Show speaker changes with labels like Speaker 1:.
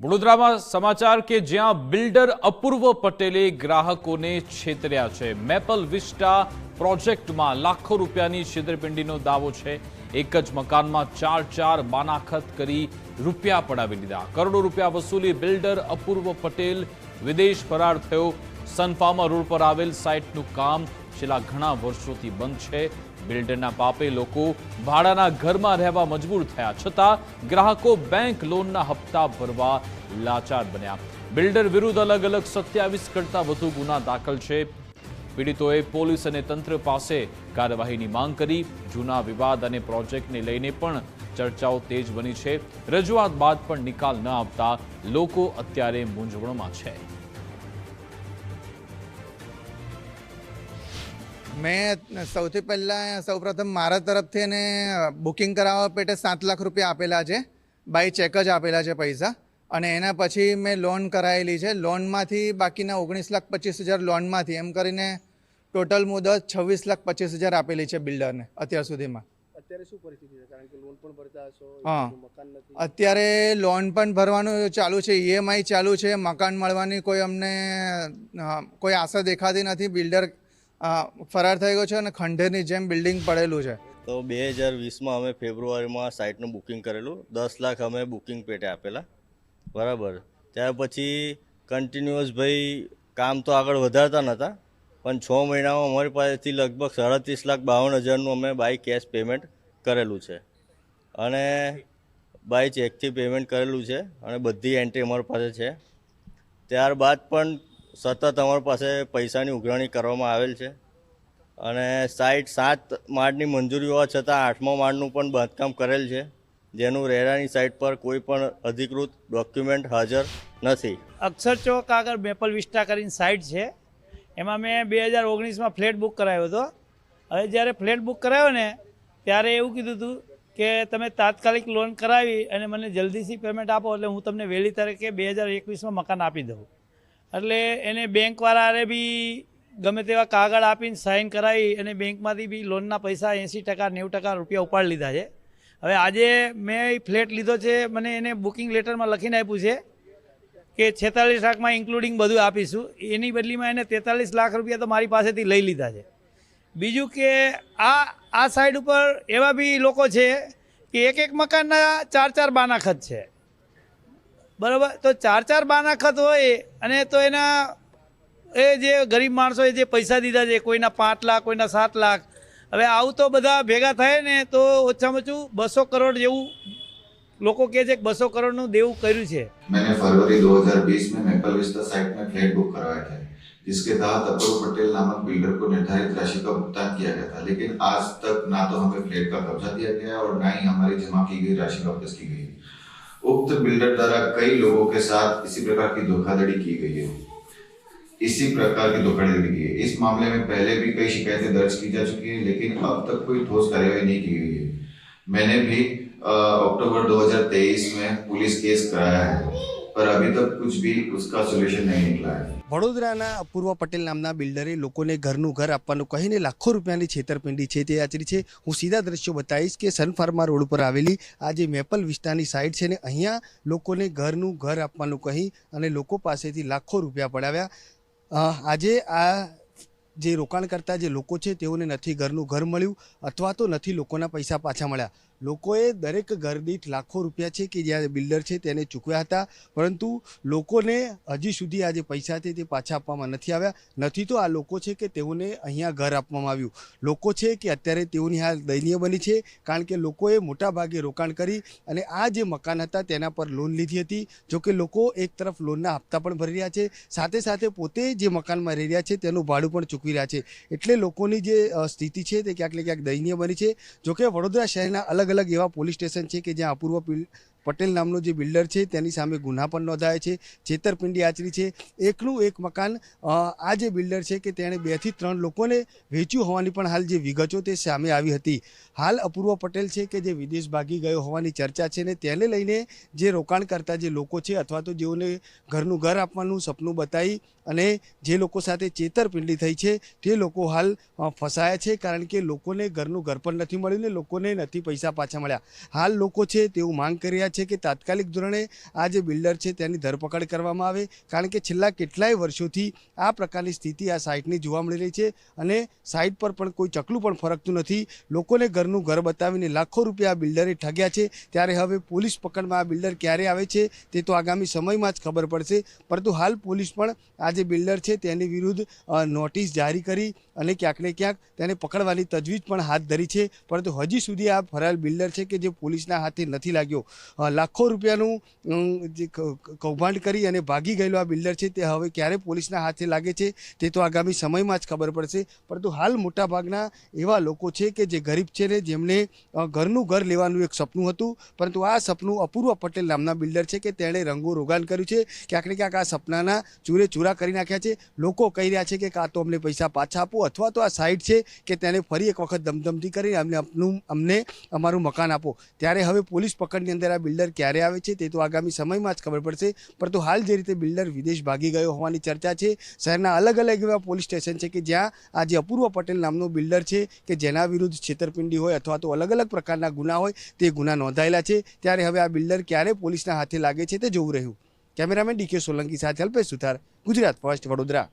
Speaker 1: વડોદરામાં સમાચાર કે જ્યાં બિલ્ડર અપૂર્વ પટેલે ગ્રાહકોને છેતર્યા છે। મેપલ વિસ્ટા પ્રોજેક્ટમાં લાખો રૂપિયાની છેતરપિંડીનો દાવો છે। એક જ મકાનમાં ચાર બાનાખત કરી રૂપિયા પડાવી લીધા। કરોડો રૂપિયા વસૂલી બિલ્ડર અપૂર્વ પટેલ વિદેશ ફરાર થયો। સનફાર્મા રોડ પર આવેલ સાઇટનું કામ છેલ્લા ઘણા વર્ષોથી બંધ છે। બિલ્ડરના પાપે લોકો ભાડાના ઘરમાં રહેવા મજબૂર થયા, છતાં ગ્રાહકો બેંક લોનના હપ્તા ભરવા લાચાર બન્યા। બિલ્ડર વિરુદ્ધ અલગ અલગ 27 કરતા વધુ ગુના દાખલ છે। પીડિતોએ પોલીસ અને તંત્ર પાસે કાર્યવાહીની માંગ કરી। જૂના વિવાદ અને પ્રોજેક્ટને લઈને પણ ચર્ચાઓ તેજ બની છે। રજૂઆત બાદ પણ નિકાલ ન આવતા લોકો અત્યારે મૂંઝવણમાં છે।
Speaker 2: मैं સૌથી પહેલાં સૌપ્રથમ મારા તરફથી એને બુકિંગ કરાવવા પેટે 7 લાખ રૂપિયા આપેલા છે, બાય ચેક જ આપેલા છે પૈસા। અને એના પછી મેં લોન કરાયેલી છે। લોનમાંથી બાકીના 19,25,000 લોનમાંથી એમ કરીને ટોટલ મુદત 26,25,000 આપેલી છે બિલ્ડરને અત્યાર સુધીમાં।
Speaker 3: અત્યારે શું પરિસ્થિતિ છે? કારણ કે લોન પણ ભરતા હશો,
Speaker 2: હા,
Speaker 3: મકાન નથી।
Speaker 2: અત્યારે લોન પણ ભરવાનું ચાલુ છે, ઈએમઆઈ ચાલુ છે, મકાન મળવાની કોઈ અમને કોઈ આશા દેખાતી નથી। બિલ્ડર ફરાર થઈ ગયો છે અને ખંડેરની જેમ બિલ્ડિંગ પડેલું છે।
Speaker 4: તો 2020માં અમે ફેબ્રુઆરીમાં સાઇટનું બુકિંગ કરેલું, 10 લાખ અમે બુકિંગ પેટે આપેલા, બરાબર। ત્યાર પછી કન્ટિન્યુઅસ ભાઈ કામ તો આગળ વધારતા નહોતા, પણ 6 મહિનામાં અમારી પાસેથી લગભગ 37,52,000નું અમે બાય કેશ પેમેન્ટ કરેલું છે અને બાય ચેકથી પેમેન્ટ કરેલું છે અને બધી એન્ટ્રી અમારી પાસે છે। ત્યારબાદ પણ સતત અમારી પાસે પૈસાની ઉઘરાણી કરવામાં આવેલ છે અને સાઇટ 7 માળની મંજૂરી હોવા છતાં 8મા માળનું પણ બાંધકામ કરેલ છે, જેનું રેરાની સાઇટ પર કોઈ પણ અધિકૃત ડોક્યુમેન્ટ હાજર નથી।
Speaker 5: અક્ષર ચોક આગળ મેપલ વિસ્ટા કરીને સાઇટ છે, એમાં મેં 2019માં ફ્લેટ બુક કરાવ્યો હતો। હવે જ્યારે ફ્લેટ બુક કરાવ્યો ને ત્યારે એવું કીધું હતું કે તમે તાત્કાલિક લોન કરાવી અને મને જલ્દીથી પેમેન્ટ આપો એટલે હું તમને વહેલી તારીખે 2021માં મકાન આપી દઉં। એટલે એને બેંકવાળાએ બી ગમે તેવા કાગળ આપીને સાઇન કરાવી અને બેંકમાંથી બી લોનના પૈસા 80% 90% રૂપિયા ઉપાડી લીધા છે। હવે આજે મેં ફ્લેટ લીધો છે, મને એને બુકિંગ લેટરમાં લખીને આપ્યું છે કે 46 લાખમાં ઇન્ક્લુડિંગ બધું આપીશું। એની બદલીમાં એને 43 લાખ રૂપિયા તો મારી પાસેથી લઈ લીધા છે। બીજું કે આ સાઈડ ઉપર એવા બી લોકો છે કે એક મકાનના 4 બાનાખત છે, બરાબર। તો 4 બાનાખત હોય અને તો એના એ જે ગરીબ માણસોએ જે પૈસા દીધા છે, કોઈના 5 લાખ, કોઈના 7 લાખ, હવે આવું તો બધા ભેગા થાય ને તો ઓછામાં ઓછું 200 કરોડ જેવું લોકો કહે છે કે 200 કરોડનું દેવું કર્યું છે।
Speaker 6: मैंने फरवरी 2020 में मेपल विस्टा साइट में फ्लैट बुक करवाया था, जिसके तहत अपूर्व पटेल नामक बिल्डर को निर्धारित राशि का भुगतान किया गया था, लेकिन आज तक ना तो हमें फ्लैट का कब्जा दिया गया और ना ही हमारी जमा की गई राशि वापस की गई। उक्त बिल्डर द्वारा कई लोगों के साथ इसी प्रकार की धोखाधड़ी की गई है। इस मामले में पहले भी कई शिकायतें दर्ज की जा चुकी है, लेकिन अब तक कोई ठोस कार्यवाही नहीं की गई है। मैंने भी अक्टूबर 2023 में पुलिस केस कराया है, पर अभी तक कुछ भी उसका सोल्यूशन नहीं निकला है।
Speaker 3: વડોદરાના અપૂર્વ પટેલ નામના બિલ્ડરે લોકોને ઘરનું ઘર આપવાનું કહીને લાખો રૂપિયાની છેતરપિંડી છે તે આચરી છે। હું સીધા દ્રશ્યો બતાવીશ કે સનફાર્મા રોડ પર આવેલી આ જે મેપલ વિસ્તારની સાઇટ છે ને અહીંયા લોકોને ઘરનું ઘર આપવાનું કહી અને લોકો પાસેથી લાખો રૂપિયા પડાવ્યા। આજે આ જે રોકાણ કરતા જે લોકો છે તેઓને નથી ઘરનું ઘર મળ્યું અથવા તો નથી લોકોના પૈસા પાછા મળ્યા। લોકોએ દરેક ઘર દીઠ લાખો રૂપિયા છે કે જ્યાં બિલ્ડર છે તેને ચૂકવ્યા હતા, પરંતુ લોકોને હજી સુધી આ જે પૈસા છે તે પાછા આપવામાં નથી આવ્યા। નથી તો આ લોકો છે કે તેઓને અહીંયા ઘર આપવામાં આવ્યું। લોકો છે કે અત્યારે તેઓની હાલ દયનીય બની છે, કારણ કે લોકોએ મોટાભાગે રોકાણ કરી અને આ જે મકાન હતા તેના પર લોન લીધી હતી। જોકે લોકો એક તરફ લોનના હપ્તા પણ ભરી રહ્યા છે, સાથે સાથે પોતે જે મકાનમાં રહી રહ્યા છે તેનું ભાડું પણ ચૂકવી રહ્યા છે। એટલે લોકોની જે સ્થિતિ છે તે ક્યાંક ને ક્યાંક દયનીય બની છે। જોકે વડોદરા શહેરના અલગ અલગ એવા પોલીસ સ્ટેશન છે કે જ્યાં અપૂર્વ પટેલ નામનો જે બિલ્ડર છે તેની સામે ગુના પણ નોંધાયા છે, છેતરપિંડી આચરી છે। એકનું એક મકાન આ જે બિલ્ડર છે કે તેણે 2 થી 3 લોકોને વેચ્યું હોવાની પણ હાલ જે વિગતો તે સામે આવી હતી। હાલ અપૂર્વ પટેલ છે કે જે વિદેશ ભાગી ગયો હોવાની ચર્ચા છે ને તેને લઈને જે રોકાણ કરતા જે લોકો છે અથવા તો જેઓને ઘરનું ઘર આપવાનું સપનું બતાવી અને જે લોકો સાથે છેતરપિંડી થઈ છે તે લોકો હાલ ફસાયા છે, કારણ કે લોકોને ઘરનું ઘર પણ નથી મળ્યું ને લોકોને નથી પૈસા પાછા મળ્યા। હાલ લોકો છે તેવું માંગ કરી રહ્યા છે છે કે તાત્કાલિક ધોરણે આ જે બિલ્ડર છે તેની ધરપકડ કરવામાં આવે, કારણ કે છેલ્લા કેટલાય વર્ષોથી આ પ્રકારની સ્થિતિ આ સાઇટની જોવા મળી રહી છે અને સાઇટ પર પણ કોઈ ચકલું પણ ફરકતું નથી. લોકોને ઘરનું ઘર બતાવીને લાખો રૂપિયા આ બિલ્ડરે ઠગ્યા છે. ત્યારે હવે પોલીસ પકડમાં આ બિલ્ડર ક્યારે આવે છે તે તો આગામી સમયમાં જ ખબર પડશે. પરંતુ હાલ પોલીસ પણ આ જે બિલ્ડર છે તેની વિરુદ્ધ નોટિસ જારી કરી અને ક્યાંક ને ક્યાંક તેને પકડવાની તજવીજ પણ હાથ ધરી છે. પરંતુ હજી સુધી આ ફરાર બિલ્ડર છે કે જે પોલીસના હાથે નથી લાગ્યો, લાખો રૂપિયાનું જે કૌભાંડ કરી અને ભાગી ગયેલો આ બિલ્ડર છે તે હવે ક્યારે પોલીસના હાથે લાગે છે તે તો આગામી સમયમાં જ ખબર પડશે. પરંતુ હાલ મોટાભાગના એવા લોકો છે કે જે ગરીબ છે ને જેમને ઘરનું ઘર લેવાનું એક સપનું હતું, પરંતુ આ સપનું અપૂર્વ પટેલ નામના બિલ્ડર છે કે તેણે રંગો રોગાન કર્યું છે. ક્યાંક ને ક્યાંક આ સપનાના ચૂરે ચૂરા કરી નાખ્યા છે. લોકો કહી રહ્યા છે કે કાં તો અમને પૈસા પાછા આપો અથવા તો આ સાઇટ છે કે તેને ફરી એક વખત ધમધમતી કરી અમને અમારું મકાન આપો. ત્યારે હવે પોલીસ પકડની અંદર આ બિલ્ડર ક્યારે આવે છે તે તો આગામી સમયમાં જ ખબર પડશે. પરંતુ હાલ જે રીતે બિલ્ડર વિદેશ ભાગી ગયો હોવાની ચર્ચા છે, શહેરના અલગ અલગ એવા પોલીસ સ્ટેશન છે કે જ્યાં આ જે અપૂર્વ પટેલ નામનો બિલ્ડર છે કે જેના વિરુદ્ધ છેતરપિંડી હોય અથવા તો અલગ અલગ પ્રકારના ગુના હોય તે ગુના નોંધાયેલા છે. ત્યારે હવે આ બિલ્ડર ક્યારે પોલીસના હાથે લાગે છે તે જોવું રહ્યું. કેમેરામેન ડીકે સોલંકી સાથે અલ્પેશ સુથાર, ગુજરાત ફર્સ્ટ, વડોદરા.